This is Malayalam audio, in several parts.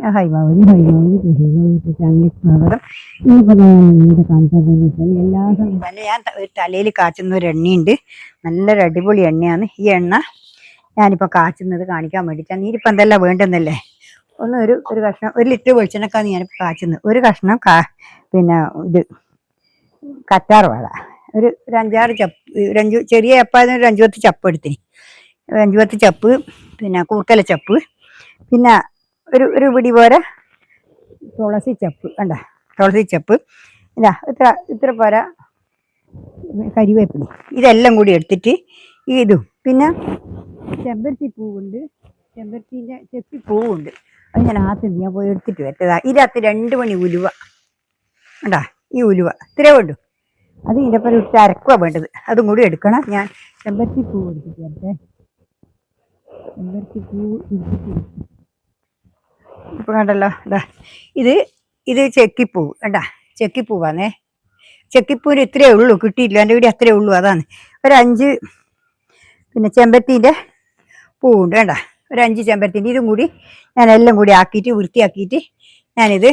സ്വാഗതം. ഇന്നിപ്പോൾ ഞാൻ കാണിക്കാൻ പോകുന്നത് എല്ലാ ഞാൻ തലയിൽ കാച്ചുന്ന ഒരു എണ്ണയുണ്ട്. നല്ലൊരു അടിപൊളി എണ്ണയാണ്. ഈ എണ്ണ ഞാനിപ്പോൾ കാച്ചുന്നത് കാണിക്കാൻ വേണ്ടിയിട്ടാണ്. നീരിപ്പോൾ എന്തെല്ലാം വേണ്ടെന്നല്ലേ. ഒരു കഷ്ണം 1 ലിറ്റർ വെളിച്ചെണ്ണക്കാണ് ഞാനിപ്പോൾ കാച്ചുന്നത്. ഒരു കഷ്ണം പിന്നെ ഇത് കറ്റാർ വാഴ ഒരു 5-6 ചപ്പ്, ചെറിയ ചപ്പായതിന് ഒരു 5-10 ചപ്പ് എടുത്തിന്. 5-10 ചപ്പ്. പിന്നെ കൂർക്കല ചപ്പ്. പിന്നെ ഒരു പിടി പോലെ തുളസി ചപ്പ്. കണ്ട തുളസി ചപ്പ്. ഇതാ ഇത്ര പോര കരിവേപ്പില. ഇതെല്ലാം കൂടി എടുത്തിട്ട് ഇതും പിന്നെ ചെമ്പരത്തി പൂവുണ്ട്. ചെമ്പരത്തിൻ്റെ ചെത്തിപ്പൂവുണ്ട്. അത് ഞാൻ ഞാൻ പോയി എടുത്തിട്ട് വരട്ടതാ. ഇതിനകത്ത് 2 മണി ഉലുവ. കണ്ടാ ഈ ഉലുവ ഇത്രേ വേണ്ടു. അത് ഇതിൻ്റെ ഒപ്പം ഇട്ട് അരക്കുക വേണ്ടത്. അതും കൂടി എടുക്കണം. ഞാൻ ചെമ്പരത്തി പൂവ് എടുത്തിട്ട് വരട്ടെ. ചെമ്പരത്തി പൂവ് എടുത്തിട്ട് ഇപ്പം കണ്ടല്ലോ. ഇത് ചെക്കിപ്പൂവ്. കണ്ടാ ചെക്കിപ്പൂവാന്നേ. ചെക്കിപ്പൂവിന് ഇത്രയേ ഉള്ളൂ, കിട്ടിയില്ല. എൻ്റെ വീട് അത്രയേ ഉള്ളൂ. അതാണ് ഒരു 5 പിന്നെ ചെമ്പരത്തിൻ്റെ പൂവുണ്ട്. വേണ്ട ഒരു 5 ചെമ്പരത്തിൻ്റെ. ഇതും കൂടി ഞാൻ എല്ലാം കൂടി ആക്കിയിട്ട് വൃത്തിയാക്കിയിട്ട് ഞാനിത്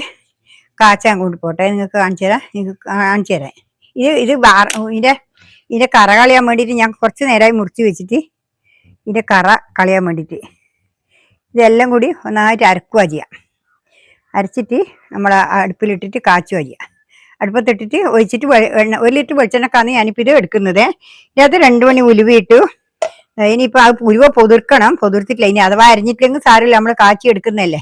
കാച്ചാൻ കൊണ്ട് പോട്ടെ. നിങ്ങൾക്ക് കാണിച്ചു തരാം. ഇതിൻ്റെ കറ കളയാൻ വേണ്ടിയിട്ട് ഞാൻ കുറച്ച് നേരമായി മുറിച്ച് വെച്ചിട്ട് ഇതിൻ്റെ കറ കളയാൻ വേണ്ടിയിട്ട് ഇതെല്ലാം കൂടി ഒന്നായിട്ട് അരക്കുക ചെയ്യാം. അരച്ചിട്ട് നമ്മൾ അടുപ്പിലിട്ടിട്ട് കാച്ചുക ചെയ്യുക. അടുപ്പത്തിട്ടിട്ട് ഒഴിച്ചിട്ട് 1 ലിറ്റർ വെളിച്ചെണ്ണക്കാണ് ഞാനിപ്പോൾ ഇത് എടുക്കുന്നത്. ഇതിനകത്ത് 2 മണി ഉലുവ ഇട്ടു. ഇനിയിപ്പോൾ ആ ഉലുവ പൊതിർത്തിട്ടില്ല. ഇനി അഥവാ അരിഞ്ഞിട്ടില്ലെങ്കിൽ സാരമില്ല, നമ്മൾ കാച്ചി എടുക്കുന്നതല്ലേ.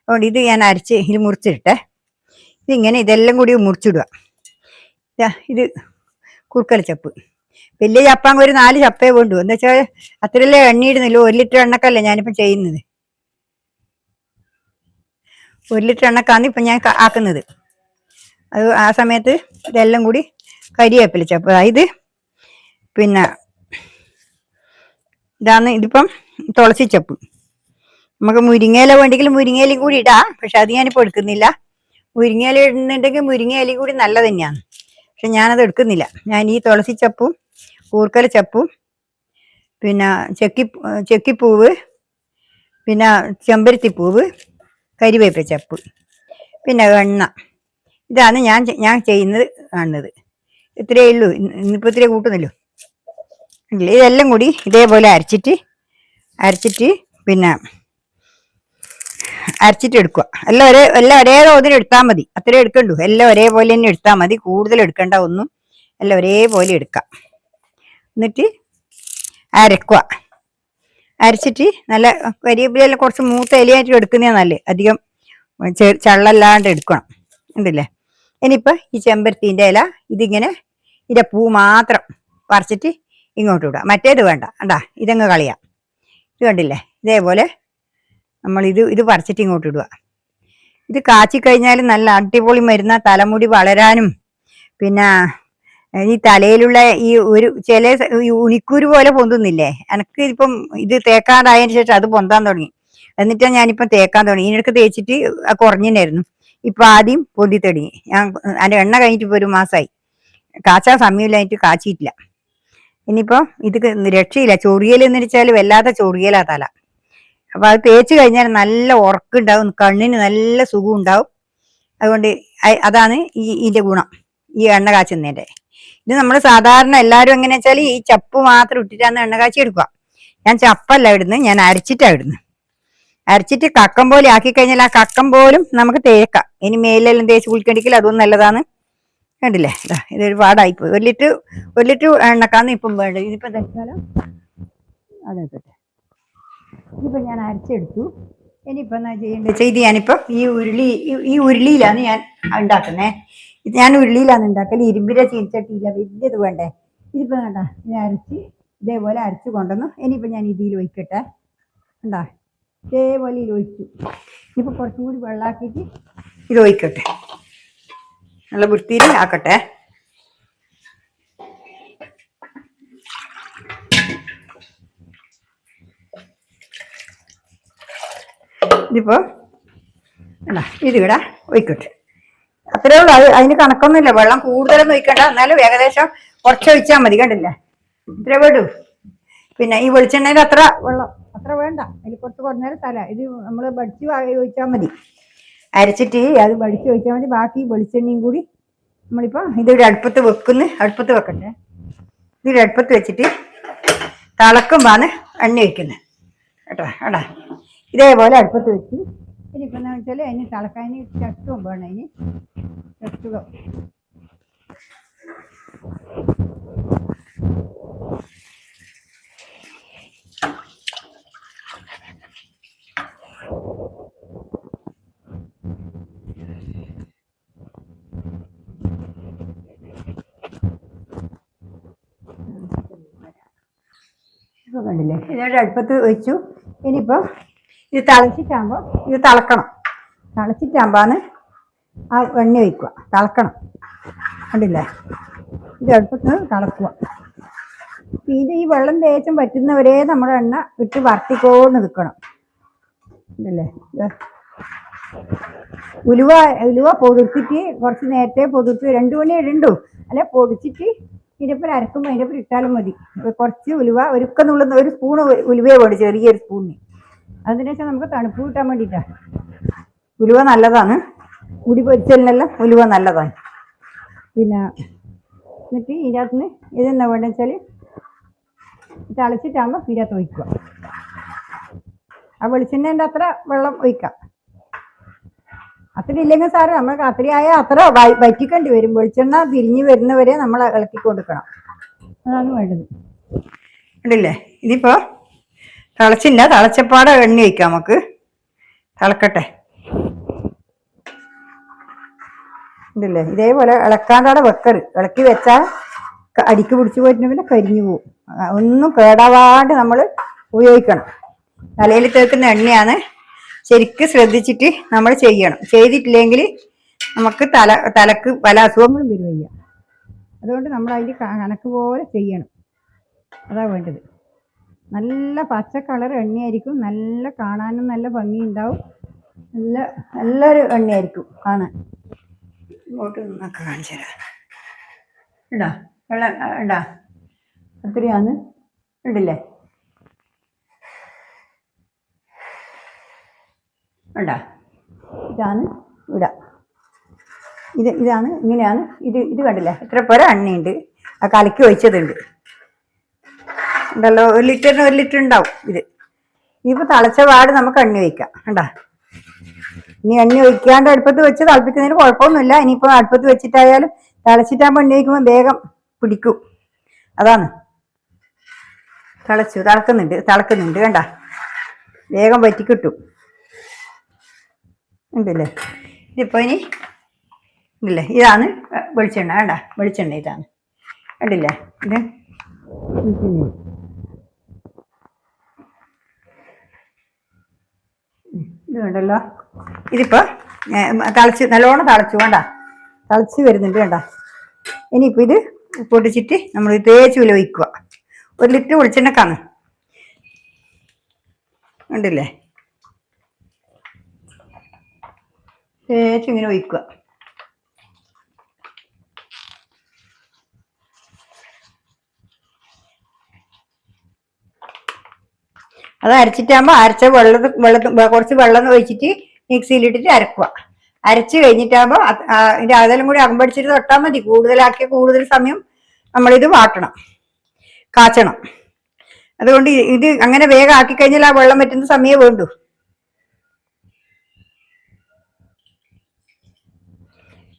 അതുകൊണ്ട് ഇത് ഞാൻ അരച്ച് ഇത് മുറിച്ചിട്ടെ. ഇതിങ്ങനെ ഇതെല്ലാം കൂടി മുറിച്ചിടുക. ഇത് കുറുക്കല ചപ്പ്. വലിയ ചപ്പാങ്ക് ഒരു 4 ചപ്പേ വേണ്ടു. എന്താ വെച്ചാൽ അത്രയല്ലേ എണ്ണയിടുന്നല്ലോ. 1 ലിറ്റർ എണ്ണക്കല്ലേ ഞാനിപ്പം ചെയ്യുന്നത്. 1 ലിറ്റർ എണ്ണക്കാണ് ഇപ്പം ഞാൻ ആക്കുന്നത്. അത് ആ സമയത്ത് ഇതെല്ലാം കൂടി കരിവേപ്പില ചപ്പ്. ഇത് പിന്നെ ഇതിപ്പം തുളസി ചപ്പ്. നമുക്ക് മുരിങ്ങയില വേണ്ടെങ്കിൽ മുരിങ്ങയിലയും കൂടി ഇടാം. പക്ഷെ അത് ഞാനിപ്പോൾ എടുക്കുന്നില്ല. മുരിങ്ങയില ഇടുന്നുണ്ടെങ്കിൽ മുരിങ്ങയിലയും കൂടി നല്ലത് തന്നെയാണ്. പക്ഷെ ഞാനത് എടുക്കുന്നില്ല. ഞാൻ ഈ തുളസി ചപ്പും കൂർക്കല ചപ്പും പിന്നെ ചെക്കിപ്പൂവ് പിന്നെ ചെമ്പരത്തിപ്പൂവ് കരിവേപ്പില ചപ്പ് പിന്നെ എണ്ണ, ഇതാണ് ഞാൻ ചെയ്യുന്നത് കാണുന്നത്. ഇത്രയേ ഉള്ളൂ. ഇന്നിപ്പോൾ ഇത്രയേ കൂട്ടുന്നല്ലോ. ഇതെല്ലാം കൂടി ഇതേപോലെ അരച്ചിട്ട് പിന്നെ അരച്ചിട്ട് എടുക്കുക. എല്ലാം ഒരേ തോതിൽ എടുത്താൽ മതി. അത്രേ എടുക്കണ്ടു. എല്ലാം ഒരേപോലെ തന്നെ എടുത്താൽ മതി. കൂടുതൽ എടുക്കണ്ട ഒന്നും. എല്ലാം ഒരേപോലെ എടുക്കാം. എന്നിട്ട് അരക്കുക. അരച്ചിട്ട് നല്ല കരിവേപ്പില കുറച്ച് മൂത്ത ഇലയായിട്ട് എടുക്കുന്നതാണ് നല്ലത്. അധികം ചള്ളല്ലാണ്ട് എടുക്കണം. ഉണ്ടല്ലേ. ഇനിയിപ്പോൾ ഈ ചെമ്പരത്തിൻ്റെ ഇല ഇതിൻ്റെ പൂ മാത്രം പറിച്ചിട്ട് ഇങ്ങോട്ട് ഇടുക. മറ്റേത് വേണ്ട. കണ്ടാ ഇതങ്ങ് കളയാം. ഇത് കണ്ടില്ലേ. ഇതേപോലെ നമ്മൾ ഇത് പറിച്ചിട്ട് ഇങ്ങോട്ട് ഇടുക. ഇത് കാച്ചിക്കഴിഞ്ഞാൽ നല്ല അടിപൊളി മരുന്ന. തലമുടി വളരാനും പിന്നെ ഈ തലയിലുള്ള ഈ ചില ഉണിക്കൂര് പോലെ പൊന്തുന്നില്ലേ. എനിക്ക് ഇപ്പം ഇത് തേക്കാണ്ടായതിനു ശേഷം അത് പൊന്താൻ തുടങ്ങി. എന്നിട്ടാണ് ഞാനിപ്പം തേക്കാൻ തുടങ്ങി. ഇതിനൊക്കെ തേച്ചിട്ട് കുറഞ്ഞിട്ടായിരുന്നു. ഇപ്പം ആദ്യം പൊന്തി തുടങ്ങി. ഞാൻ അതിൻ്റെ എണ്ണ കഴിഞ്ഞിട്ട് ഇപ്പോൾ 1 മാസമായി. കാച്ചാൻ സമയമില്ലായിട്ട് കാച്ചിട്ടില്ല. ഇനിയിപ്പോൾ ഇത് രക്ഷയില്ല. ചൊറിയലെന്ന് വെച്ചാൽ വല്ലാത്ത ചൊറിയലാ തല. അപ്പം അത് തേച്ച് കഴിഞ്ഞാൽ നല്ല ഉറക്കുണ്ടാവും. കണ്ണിന് നല്ല സുഖം ഉണ്ടാവും. അതുകൊണ്ട് അതാണ് ഇതിൻ്റെ ഗുണം, ഈ എണ്ണ കാച്ചുന്നതിൻ്റെ. ഇത് നമ്മൾ സാധാരണ എല്ലാവരും എങ്ങനെയാ വെച്ചാൽ ഈ ചപ്പ് മാത്രം ഇട്ടിട്ടാണ് എണ്ണ കാച്ചി എടുക്കുക. ഞാൻ ചപ്പല്ല ഇടുന്നത്, ഞാൻ അരച്ചിട്ടാണ് ഇടുന്നത്. അരച്ചിട്ട് കക്കം പോലെ ആക്കി കഴിഞ്ഞാൽ ആ കക്കം പോലും നമുക്ക് തേക്കാം. ഇനി മേലെല്ലാം തേച്ച് കുളിക്കണ്ടെങ്കിൽ അതൊന്നും നല്ലതാണ്. കണ്ടില്ലേ. ഇതൊരു പാടായിപ്പോയി. 1 ലിറ്റർ എണ്ണക്കാന്ന് ഇപ്പം വേണ്ടത്. ഇതിപ്പോൾ തൽക്കാലം അതെടുക്കട്ടെ. ഇതിപ്പോൾ ഞാൻ അരച്ചെടുത്തു. ഇനിയിപ്പോൾ എന്നാ ചെയ്യേണ്ടത് വെച്ചാൽ ഇത് ഞാനിപ്പോൾ ഈ ഉരുളിയിലാണ് ഞാൻ ഉണ്ടാക്കുന്നത്. ഞാൻ ഉരുളിയിലാണ് ഉണ്ടാക്കൽ. ഇരുമ്പിൻ്റെ ചീനച്ചട്ടിയില്ല, വലിയത് വേണ്ടേ. ഇതിപ്പോൾ വേണ്ട. ഞാൻ ഇതേപോലെ അരച്ച് കൊണ്ടുവന്നു. ഇനിയിപ്പോൾ ഞാൻ ഇതിൽ ഒഴിക്കട്ടെ. ഉണ്ടാ ഇതേപോലെ ഇത് ഒഴിച്ചു. ഇനിയിപ്പോൾ കുറച്ചും കൂടി വെള്ളമാക്കിയിട്ട് ഇത് ഒഴിക്കട്ടെ. നല്ല വൃത്തിയിൽ ആക്കട്ടെ. ഇതിപ്പോൾ ഇതിവിടെ ഒഴിക്കട്ടെ. അത്രേ ഉള്ളൂ. അതിന് കണക്കൊന്നുമില്ല. വെള്ളം കൂടുതലൊന്നും ഒഴിക്കണ്ട. എന്നാലും ഏകദേശം കുറച്ച് ഒഴിച്ചാൽ മതി. കണ്ടില്ലേ. ഇത്രേ വേണ്ടു. പിന്നെ ഈ വെളിച്ചെണ്ണയിൽ അത്ര വെള്ളം അത്ര വേണ്ട, അതിൽ കുറച്ച് കുറഞ്ഞേരം തല ഇത് നമ്മൾ ബടിച്ച് ഒഴിച്ചാൽ മതി. അരച്ചിട്ട് അത് ബടിച്ച് ഒഴിച്ചാൽ മതി. ബാക്കി വെളിച്ചെണ്ണയും കൂടി നമ്മളിപ്പോൾ ഇതൊരു അടുപ്പത്ത് അടുപ്പത്ത് വെക്കട്ടെ. ഇതൊരു അടുപ്പത്ത് വെച്ചിട്ട് തിളക്കുമ്പാണ് എണ്ണ ഒഴിക്കുന്നത് കേട്ടോ. എടാ ഇതേപോലെ അടുപ്പത്ത് വെച്ച് ഇനിയിപ്പോൾ എന്താ വെച്ചാൽ അതിന് തിളക്കാൻ ചട്ടും വേണം. അതിന് ചട്ടുക ഇപ്പോൾ കണ്ടില്ലേ, ഇതിനൊരു അടുപ്പത്ത് വെച്ചു. ഇനിയിപ്പോൾ ഇത് തിളച്ചിട്ടാകുമ്പോൾ ഇത് തിളക്കണം. തിളച്ചിട്ടാകുമ്പോഴാണ് ആ എണ്ണ ഒഴിക്കുക. തിളക്കണം, കണ്ടില്ലേ, ഇത് അടുപ്പത്ത് തിളക്കുക. ഇത് ഈ വെള്ളം തേച്ചും പറ്റുന്നവരെ നമ്മുടെ എണ്ണ ഇട്ട് വറുത്തിക്കോന്ന് നിൽക്കണം. കണ്ടില്ലേ, ഉലുവ പൊതിർത്തിട്ട് കുറച്ച് നേരത്തെ പൊതിർത്ത് 2 മണി ഇടണ്ടു, അല്ലെ പൊടിച്ചിട്ട് ഇതിപ്പോൾ അരക്കുമ്പോൾ അതിൻ്റെ ഒപ്പം ഇട്ടാലും മതി. കുറച്ച് ഉലുവ ഒരുക്കുന്നുള്ളുന്ന ഒരു സ്പൂണ് ഉലുവയെ വേണ്ടി, ചെറിയൊരു സ്പൂണിന്. അതിനുശേഷം നമുക്ക് തണുപ്പ് കിട്ടാൻ വേണ്ടിയിട്ടാണ്. ഉലുവ നല്ലതാണ്, മുടി പൊരിച്ചലിനെല്ലാം ഉലുവ നല്ലതാണ്. പിന്നെ എന്നിട്ട് ഇതിനകത്ത് നിന്ന് ഇതെന്താ വേണ്ടതെന്ന് വെച്ചാൽ തിളച്ചിട്ടാകുമ്പോൾ ഇതിനകത്ത് ഒഴിക്കുക. ആ വെളിച്ചെണ്ണേൻ്റെ അത്ര വെള്ളം ഒഴിക്കാം. അത്ര ഇല്ലെങ്കിൽ സാറ് നമ്മൾ അത്രയായ അത്ര വറ്റിക്കേണ്ടി വരും. വെളിച്ചെണ്ണ തിരിഞ്ഞ് വരുന്നവരെ നമ്മൾ ഇളക്കി കൊടുക്കണം. അതാണ് വേണ്ടത്. കണ്ടില്ലേ, ഇതിപ്പോൾ തിളച്ചില്ല. തിളച്ചപ്പാടെ എണ്ണ ഒഴിക്കാം നമുക്ക്. തിളക്കട്ടെ. ഇതല്ലേ, ഇതേപോലെ ഇളക്കാണ്ടാടെ വെക്കരുത്. ഇളക്കി വെച്ചാൽ അടിക്ക് പിടിച്ചു പോയിട്ട് പിന്നെ കരിഞ്ഞു പോവും. ഒന്നും കേടാവാണ്ട് നമ്മൾ ഉപയോഗിക്കണം. തലയിൽ തേക്കുന്ന എണ്ണയാണ്. ശരിക്കും ശ്രദ്ധിച്ചിട്ട് നമ്മൾ ചെയ്യണം. ചെയ്തിട്ടില്ലെങ്കിൽ നമുക്ക് തലക്ക് പല അസുഖങ്ങളും വരുവയ്യ. അതുകൊണ്ട് നമ്മൾ അതിൽ കണക്ക് പോലെ ചെയ്യണം. അതാ വേണ്ടത്. നല്ല പച്ച കളർ എണ്ണയായിരിക്കും. നല്ല കാണാനും നല്ല ഭംഗി ഉണ്ടാവും. നല്ലൊരു എണ്ണയായിരിക്കും കാണാൻ. ഇങ്ങോട്ട് നിന്നൊക്കെ കാണിച്ചു തരാം. ഇടാ വെള്ളം ഇടാ, ഒത്തിരിയാന്ന് ഇടില്ലേ, ഇടാ. ഇതാണ് ഇടാ. ഇതാണ് ഇങ്ങനെയാണ്. ഇത് കണ്ടില്ലേ, എത്ര പേരെ എണ്ണയുണ്ട്. ആ കലക്കി ഒഴിച്ചതുണ്ട് ഉണ്ടല്ലോ. 1 ലിറ്ററിന് 1 ലിറ്റർ ഉണ്ടാവും ഇത്. ഇതിപ്പോൾ തിളച്ച പാട് നമുക്ക് എണ്ണ ഒഴിക്കാം. കണ്ടാ, ഇനി എണ്ണ ഒഴിക്കാണ്ട് അടുപ്പത്ത് വെച്ച് തിളപ്പിക്കുന്നതിന് കുഴപ്പമൊന്നുമില്ല. ഇനിയിപ്പോൾ അടുപ്പത്ത് വെച്ചിട്ടായാലും തിളച്ചിട്ടാകുമ്പോൾ എണ്ണ ഒഴിക്കുമ്പോൾ വേഗം പിടിക്കും. അതാണ്. തിളക്കുന്നുണ്ട് കണ്ട, വേഗം വറ്റി കിട്ടും. ഉണ്ടല്ലേ. ഇതിപ്പോൾ ഇനി ഇല്ലേ, ഇതാണ് വെളിച്ചെണ്ണ. വേണ്ട, വെളിച്ചെണ്ണ ഇതാണ്. കണ്ടില്ലേ, ഇത് വേണ്ടല്ലോ. ഇതിപ്പോൾ നല്ലോണം തിളച്ചു. വേണ്ട, തിളച്ച് വരുന്നുണ്ട്. വേണ്ട, ഇനിയിപ്പോൾ ഇത് പൊടിച്ചിട്ട് നമ്മൾ തേച്ച് ഒഴിക്കുക. 1 ലിറ്റർ വെളിച്ചെണ്ണക്കാണ്. ഉണ്ടല്ലേ, തേച്ച് ഇങ്ങനെ ഒഴിക്കുക. അത് അരച്ചിട്ടാകുമ്പോൾ അരച്ച കുറച്ച് വെള്ളം ഒഴിച്ചിട്ട് മിക്സിയിലിട്ടിട്ട് അരക്കുക. അരച്ച് കഴിഞ്ഞിട്ടാകുമ്പോൾ ഇതിൻ്റെ അതെല്ലാം കൂടി അകമ്പടിച്ചിട്ട് തൊട്ടാൽ മതി. കൂടുതലാക്കിയ കൂടുതൽ സമയം നമ്മളിത് വാട്ടണം, കാച്ചണം. അതുകൊണ്ട് ഇത് അങ്ങനെ വേഗം ആക്കി കഴിഞ്ഞാൽ ആ വെള്ളം പറ്റുന്ന സമയം വേണ്ടു.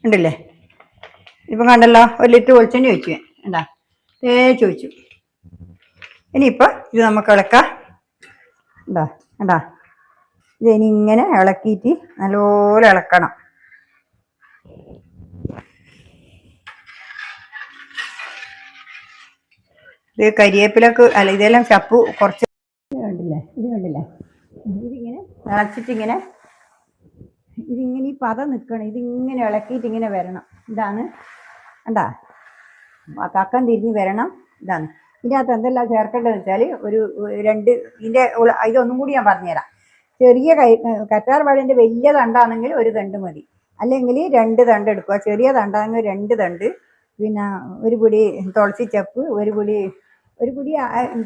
ഉണ്ടല്ലേ, ഇപ്പം കണ്ടല്ലോ, 1 ലിറ്റർ വെളിച്ചെണ്ണ ഒഴിച്ചു. എന്താ തേച്ച് ഒഴിച്ചു. ഇനിയിപ്പോൾ ഇത് നമുക്ക് ഇളക്കാം. എന്താ ഇതിനി ഇങ്ങനെ ഇളക്കിയിട്ട് നല്ലപോലെ ഇളക്കണം. ഇത് കരിവേപ്പിലൊക്കെ അല്ല, ഇതെല്ലാം ചപ്പു കുറച്ച് കണ്ടില്ലേ. ഇതിങ്ങനെ തിളച്ചിട്ടിങ്ങനെ ഇതിങ്ങനെ ഈ പത നിൽക്കണം. ഇതിങ്ങനെ ഇളക്കിയിട്ട് ഇങ്ങനെ വരണം. ഇതാണ് കണ്ടാ, കക്കം തിരിഞ്ഞ് വരണം. ഇതാണ്. ഇതിനകത്ത് എന്തെല്ലാം ചേർക്കേണ്ടതെന്ന് വെച്ചാൽ ഇതൊന്നും കൂടി ഞാൻ പറഞ്ഞുതരാം. ചെറിയ കറ്റാർ വാഴേൻ്റെ വലിയ തണ്ടാണെങ്കിൽ 1 തണ്ട് മതി, അല്ലെങ്കിൽ 2 തണ്ട് എടുക്കുക. ചെറിയ തണ്ടാണെങ്കിൽ 2 തണ്ട്. പിന്നെ 1 പിടി തുളസി ചപ്പ്, ഒരു പിടി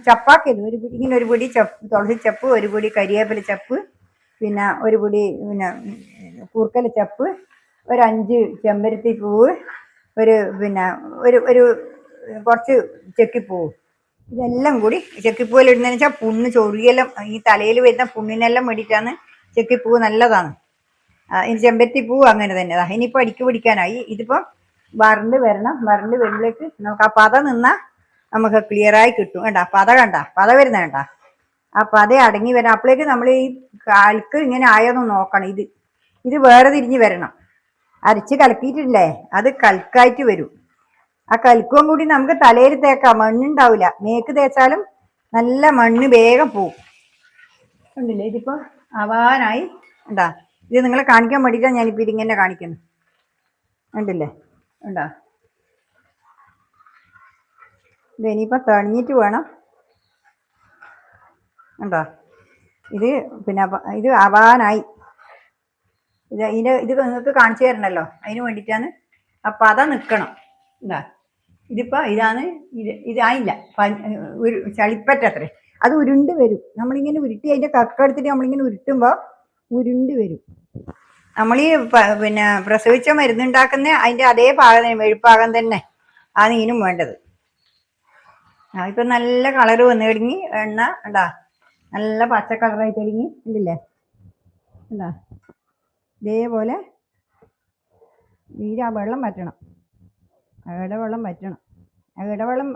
ചപ്പാക്കരുത്, ഒരു പിടി ഇങ്ങനെ ഒരു പിടി തുളസി ചപ്പ്, ഒരു പിടി കരിവേപ്പില ചപ്പ്, പിന്നെ ഒരു പിടി പിന്നെ കൂർക്കല ചപ്പ്, ഒരു 5 ചെമ്പരത്തി പൂവ്, ഒരു പിന്നെ ഒരു കുറച്ച് ചെക്കിപ്പൂവ്. ഇതെല്ലാം കൂടി ചെക്കിപ്പൂവിൽ ഇടുന്നതെന്ന് വെച്ചാൽ പുണ്ണ് ചൊറിയെല്ലാം ഈ തലയിൽ വരുന്ന പുണ്ണിനെല്ലാം വേണ്ടിയിട്ടാണ് ചെക്കിപ്പൂവ് നല്ലതാണ്. ഇനി ചെമ്പരത്തി പൂവ് അങ്ങനെ തന്നെ. ഇനിയിപ്പോൾ അടിക്ക് പിടിക്കാനായി. ഇതിപ്പോൾ വരണ്ട് വരണം. വരണ്ട് വരുമ്പോഴേക്ക് നമുക്ക് ആ പത നിന്നാൽ നമുക്ക് ക്ലിയറായി കിട്ടും. കണ്ട പത പത വരുന്ന കണ്ട ആ പത അടങ്ങി വരണം. അപ്പോഴേക്ക് നമ്മൾ ഈ കലക്ക് ഇങ്ങനെ ആയോന്ന് നോക്കണം. ഇത് വേറെ തിരിഞ്ഞ് വരണം. അരച്ച് കലക്കിയിട്ടില്ലേ അത് കൽക്കായിട്ട് വരും. ആ കൽക്കും കൂടി നമുക്ക് തലയിൽ തേക്കാം, മണ്ണുണ്ടാവില്ല. മേക്ക് തേച്ചാലും നല്ല മണ്ണ് വേഗം പോവും. ഉണ്ടല്ലേ ഇതിപ്പോ ആവാനായി. ഉണ്ടാ ഇത് നിങ്ങളെ കാണിക്കാൻ വേണ്ടിയിട്ടാണ് ഞാനിപ്പോൾ ഇതിങ്ങനെ കാണിക്കുന്നത്. ഉണ്ടല്ലേ ഉണ്ടാ ഇത് ഇനിയിപ്പോൾ തണിഞ്ഞിട്ട് വേണം. ഉണ്ടോ ഇത് പിന്നെ ഇത് ആവാനായി. ഇത് നിങ്ങൾക്ക് കാണിച്ചു തരണമല്ലോ, അതിന് വേണ്ടിയിട്ടാണ്. അപ്പം അതാ നിൽക്കണം. എന്താ ഇതിപ്പോൾ ഇതാണ്. ഇതായില്ല, ചളിപ്പറ്റത്രേ. അത് ഉരുണ്ട് വരും. നമ്മളിങ്ങനെ ഉരുട്ടി അതിൻ്റെ കക്കെടുത്തിട്ട് നമ്മളിങ്ങനെ ഉരുട്ടുമ്പോൾ ഉരുണ്ട് വരും. നമ്മൾ ഈ പിന്നെ പ്രസവിച്ച മരുന്നുണ്ടാക്കുന്ന അതിൻ്റെ അതേ പാകം, വെഴുപ്പാകം തന്നെ ആണ് ഇതിനും വേണ്ടത്. ഇപ്പം നല്ല കളറ് വന്നു തുടങ്ങി. എണ്ണ ഉണ്ടാ നല്ല പച്ച കളറായി തുടങ്ങി. ഉണ്ടല്ലേ ഉണ്ടാ ഇതേപോലെ ആ വെള്ളം വറ്റണം. ഇടവെള്ളം വറ്റണം. ഇടവെള്ളം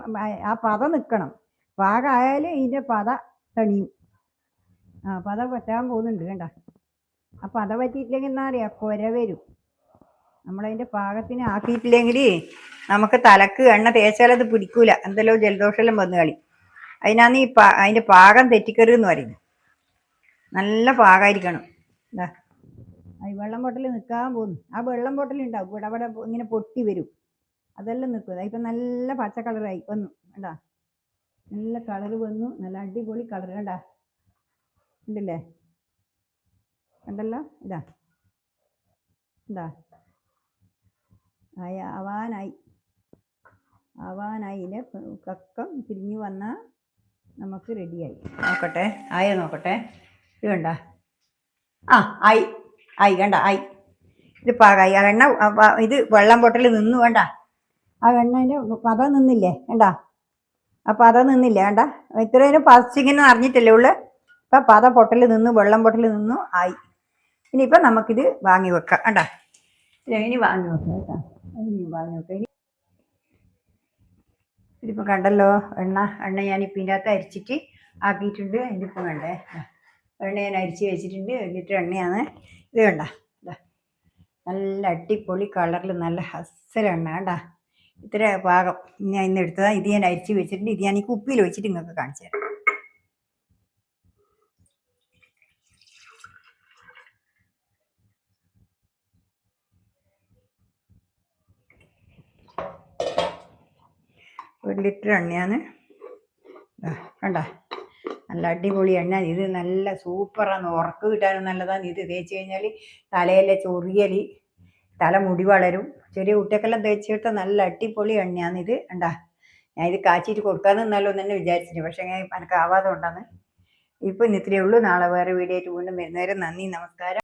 ആ പത നിൽക്കണം. പാകമായാൽ ഇതിൻ്റെ പത തണിയും. പത പറ്റാൻ പോകുന്നുണ്ട് കണ്ട. ആ പത പറ്റിയിട്ടില്ലെങ്കിൽ എന്താ പറയുക, കുര വരും. നമ്മളതിൻ്റെ പാകത്തിന് ആക്കിയിട്ടില്ലെങ്കിൽ നമുക്ക് തലക്ക് എണ്ണ തേച്ചാലത് പിടിക്കൂല. എന്തെല്ലോ ജലദോഷമെല്ലാം വന്നു കളി. അതിനാണ് അതിൻ്റെ പാകം തെറ്റിക്കരുത് എന്ന് പറയുന്നത്. നല്ല പാകമായിരിക്കണം. എന്താ ഈ വെള്ളം പൊട്ടൽ നിൽക്കാൻ പോകുന്നു. ആ വെള്ളം പൊട്ടൽ ഉണ്ടാവും. ഇവിടെ ഇങ്ങനെ പൊട്ടി വരും. അതെല്ലാം നിൽക്കും. ഇപ്പം നല്ല പച്ച കളറായി വന്നു. കണ്ടാ നല്ല കളറ് വന്നു. നല്ല അടിപൊളി കളർ കണ്ടാ. ഉണ്ടല്ലേ കണ്ടല്ലോ. ഇതാ ആവാനായി. ഇതിൻ്റെ കക്കം തിരിഞ്ഞു വന്നാൽ നമുക്ക് റെഡിയായി. നോക്കട്ടെ, ആയോ നോക്കട്ടെ. ഇത് കണ്ട ആയി കണ്ട ആയി. ഇത് പാകായി. ആ എണ്ണ ഇത് വെള്ളം പൊട്ടൽ നിന്നു. വേണ്ട ആ എണ്ണേൻ്റെ പത നിന്നില്ലേ വേണ്ട. ആ പത നിന്നില്ലേ വേണ്ട. ഇത്രയും പച്ചിങ്ങനെ അറിഞ്ഞിട്ടല്ലേ ഉള്ളു. ഇപ്പം പത പൊട്ടൽ നിന്നു, വെള്ളം പൊട്ടൽ നിന്നു, ആയി. ഇനിയിപ്പം നമുക്കിത് വാങ്ങി വെക്കാം. വേണ്ട ഇനി വാങ്ങി വെക്കാം കേട്ടോ. ഇനി വാങ്ങി വെക്കാം. ഇതിപ്പോൾ കണ്ടല്ലോ എണ്ണ ഞാനിപ്പോൾ ഇതിൻ്റെ അകത്ത് അരിച്ചിട്ട് ആക്കിയിട്ടുണ്ട്. ഇതിപ്പോൾ കണ്ടേ എണ്ണ ഞാൻ അരിച്ച് വെച്ചിട്ടുണ്ട്. 1 ലിറ്റർ എണ്ണയാണ് ഇത്. കണ്ട നല്ല അടിപൊളി കളറിൽ നല്ല ഹസ്സലെണ്ണ കണ്ട. ഇത്ര പാകം ഞാൻ ഇന്ന് എടുത്തതാണ്. ഇത് ഞാൻ അരിച്ച് വെച്ചിട്ടുണ്ട്. ഇത് ഞാൻ ഈ കുപ്പിയിൽ വെച്ചിട്ട് നിങ്ങൾക്ക് കാണിച്ചു തരാം. ഒരു ലിറ്റർ എണ്ണയാണ് കണ്ട. നല്ല അടിപൊളി എണ്ണ. ഇത് നല്ല സൂപ്പറാണ്. ഉറക്ക് കിട്ടാനും നല്ലതാണ്. ഇത് തേച്ച് കഴിഞ്ഞാൽ തലയിലെ ചൊറിയൽ, തലമുടി വളരും. ചെറിയ കുട്ടികൾക്കെല്ലാം തേച്ചിട്ട് നല്ല അടിപൊളി എണ്ണയാണ് ഇത്. കണ്ടാ ഞാൻ ഇത് കാച്ചിട്ട് കൊടുക്കാമെന്ന് എന്നാലും തന്നെ വിചാരിച്ചിട്ട്, പക്ഷേ എനിക്ക് ആവാതെ കൊണ്ടാണ്. ഇപ്പം ഇത്രയേ ഉള്ളൂ. നാളെ വേറെ വീഡിയോ ആയിട്ട് വീണ്ടും വരുന്നവരെ നന്ദി, നമസ്കാരം.